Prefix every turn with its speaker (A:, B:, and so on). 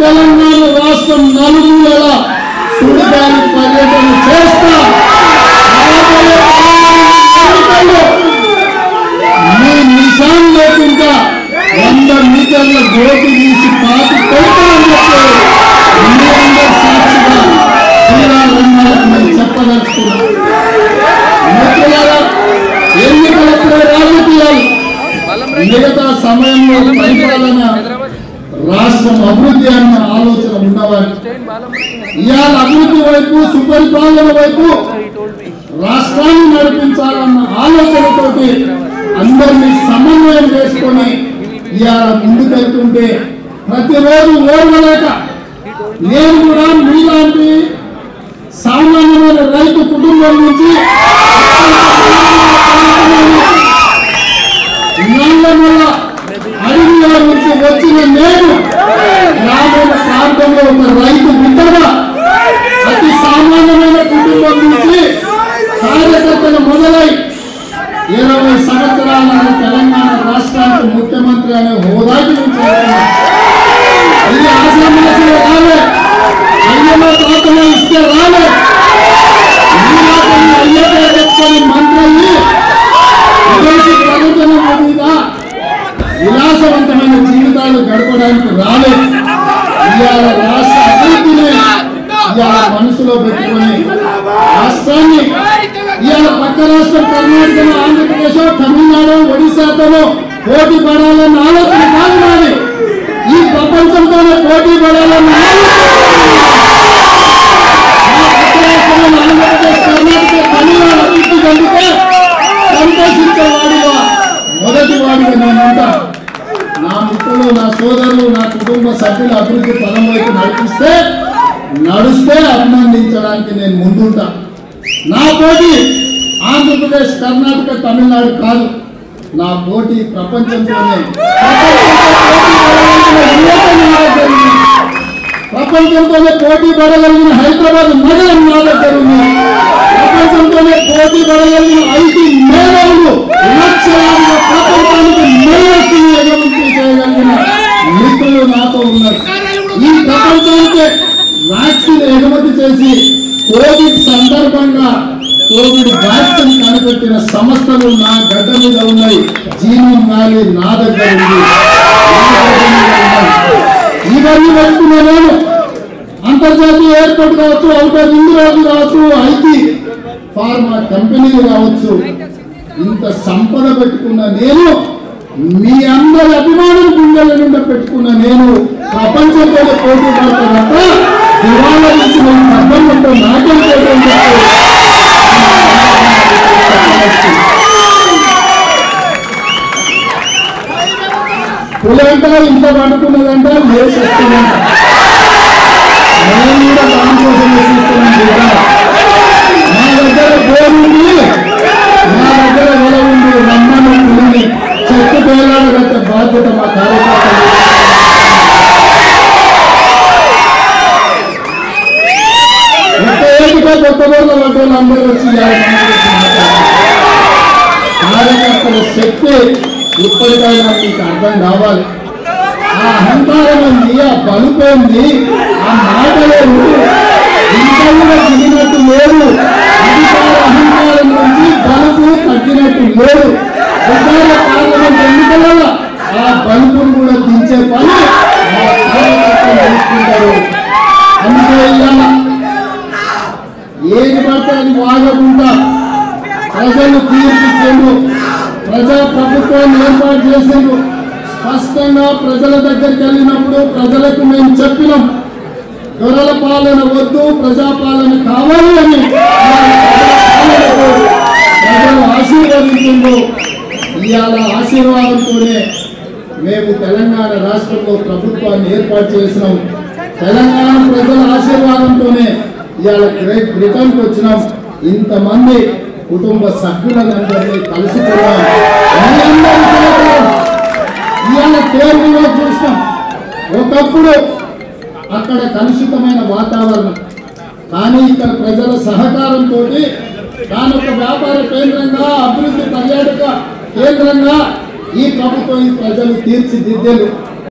A: తెలంగాణ రాష్ట్రం నలుమూలల సుడిగాలి పర్యటన చేస్తా మీ నిశాన్ లేకుండా 100 మీటర్ల గోటి తీసి పాతి కొడతామని చెప్పి సాక్షిగా క్రీడా రంగాలకు మేము చెప్పదలుచుకున్నాం. మిత్రులారా, ఎన్నికలప్పుడే రాజకీయాలు, మిగతా సమయంలో పరిపాలన రాష్ట్రం అభివృద్ధి అన్న ఆలోచన ఉన్నవారు ఇవాళ అభివృద్ధి వైపు సుపరిపాలన వైపు రాష్ట్రాన్ని నడిపించాలన్న ఆలోచనతోటి అందరినీ సమన్వయం చేసుకొని ఇవాళ ముందుకెళ్తుంటే ప్రతిరోజు ఓర్వలేక నేను కూడా మీలాంటి సామాన్యమైన రైతు కుటుంబం నుంచి అడవిలో నుంచి వచ్చిన నేను గ్రామీణ ప్రాంతంలో ఉన్న రైతు బిడ్డగా అతి సామాన్యమైన కుటుంబం నుంచి కార్యకర్తలు మొదలై 20 సంవత్సరాల తెలంగాణ రాష్ట్రానికి ముఖ్యమంత్రి అనే హోదాకి ఇది ఆశ్రమాసలు రాలే, అయ్యలో తాతలో ఇస్తే రాలే, అయ్యే చెప్పుకొని మంత్రి విదేశీ ప్రకటన మీద విలాసవంతమైన జీవితాలు గడపడానికి రాలేదు. ఇవాళ రాష్ట్ర అభివృద్ధిని ఇవాళ మనసులో పెట్టుకొని రాష్ట్రాన్ని ఇవాళ పక్క రాష్ట్రం కర్ణాటకలో, ఆంధ్రప్రదేశ్, తమిళనాడు, ఒడిశాతో పోటీ పడాలన్న ఆలోచన కాదు కానీ ఈ ప్రపంచంతోనే పోటీ పడాలన్న ఆంధ్రప్రదేశ్, కర్ణాటక, తమిళనాడు అభివృద్ధి చెందితే సంతోషించేవాడిగా మొదటి వాడిగా నేనుంటా. నా మిత్రులు, నా సోదరులు, నా కుటుంబ సభ్యుల అభివృద్ధి పదం వైపు నడుస్తే అభినందించడానికి నేను ముందుంటా. నా పోటీ ఆంధ్రప్రదేశ్, కర్ణాటక, తమిళనాడు కాదు. నా పోటీ ప్రపంచంతోనే పోటీ పడగలిగిన హైదరాబాద్ నగరం నా దగ్గర ఉంది. ప్రపంచంతోనే పోటీ పడగలిగిన 5 మేధావులు లక్షలాదిగా ప్రపంచానికి మేధస్సును ఎగుమతి చేయగలిగిన మిత్రులు నాతో ఉన్నారు. ఈ ప్రపంచానికి వ్యాక్సిన్ ఎగుమతి చేసి కోవిడ్ సందర్భంగా కోవిడ్ వ్యాక్సిన్ కనిపెట్టిన సంస్థలు నా గడ్డ మీద ఉన్నాయి. జీవన్ వ్యాలీ నా దగ్గర ఉంది. ఇవన్నీ పెట్టుకున్న నేను అంతర్జాతీయ ఎయిర్పోర్ట్ కావచ్చు, అవుటర్ రింగ్ రోడ్డు కావచ్చు, ఐటీ ఫార్మా కంపెనీలు కావచ్చు, ఇంత సంపద పెట్టుకున్న నేను, మీ అందరి అభిమానం గుండెల నుండి పెట్టుకున్న నేను ప్రపంచంలో పోటీ పడతా తప్ప దివాళా నుంచి నేను ప్రపంచంతో నాకేం పులంట ఇంత పడుకున్నదంట లేచేస్తుందంట. నేను కూడా దానికోసం చూస్తున్నాను. నా దగ్గర గోరుంది, నా దగ్గర వెల ఉంది, రమ్మను పులిని చెట్టు పేలాడగట్టే బాధ్యత మా కార్యకర్తలు. కొత్త బోర్ల వాళ్ళు అందరూ వచ్చి కార్యకర్తల శక్తి ఇప్పటికైనా మీకు అర్థం కావాలి. ఆ అహంకారం ఉంది, ఆ బలుపేంది, ఆ మాటలేదు, ఇంట్లో దిగినట్టు లేదు. అధికార అహంకారం నుంచి బలుపు తగ్గినట్టు లేదు. ఉద్యోగ పార్లమెంట్ ఎన్నికలలో ఆ బలుపును కూడా దించే పని కార్యకర్తలు తెలుసుకుంటారు. అందుకే ఏది పడితే అది వాగకుండా ప్రజలు తీర్పిచ్చేందు, ప్రజా ప్రభుత్వాన్ని ఏర్పాటు చేసేందు, స్పష్టంగా ప్రజల దగ్గరికి వెళ్ళినప్పుడు ప్రజలకు మేము చెప్పినాం, దొరల పాలన వద్దు, ప్రజాపాలన కావాలి అని ప్రజలు ఆశీర్వదించిండు. ఇవాళ ఆశీర్వాదంతోనే మేము తెలంగాణ రాష్ట్రంలో ప్రభుత్వాన్ని ఏర్పాటు చేసినాం. తెలంగాణ ప్రజల ఆశీర్వాదంతోనే ఇవాళ గ్రేట్ బ్రిటన్కి వచ్చినాం. ఇంతమంది కుటుంబ సభ్యులందరినీ కలుసుకున్నాం. ఇవాళ కేరళలో చూసినాం. ఒకప్పుడు అక్కడ కలుషితమైన వాతావరణం, కానీ ఇక్కడ ప్రజల సహకారంతో దాని ఒక వ్యాపార కేంద్రంగా, అభివృద్ధి పర్యాటక కేంద్రంగా ఈ ప్రభుత్వం ఈ ప్రజలు తీర్చిదిద్దేలు.